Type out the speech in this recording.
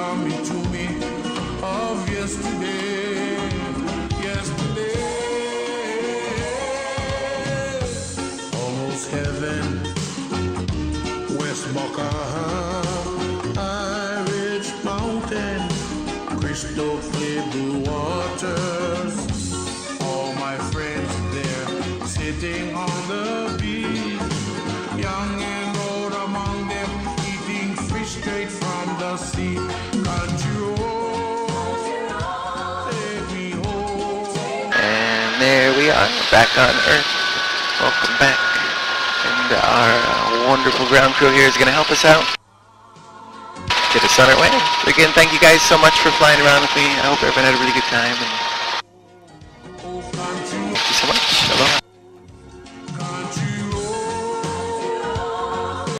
coming to me of yesterday, almost heaven, West Boca, Irish Mountain, crystal clear blue waters, all my friends there sitting on the beach, young and old among them, eating fish straight from the sea. Country road, take me home. And there we are, back on Earth. Welcome back. And our wonderful ground crew here is going to help us out. Get us on our way. So again, thank you guys so much for flying around with me. I hope everyone had a really good time. And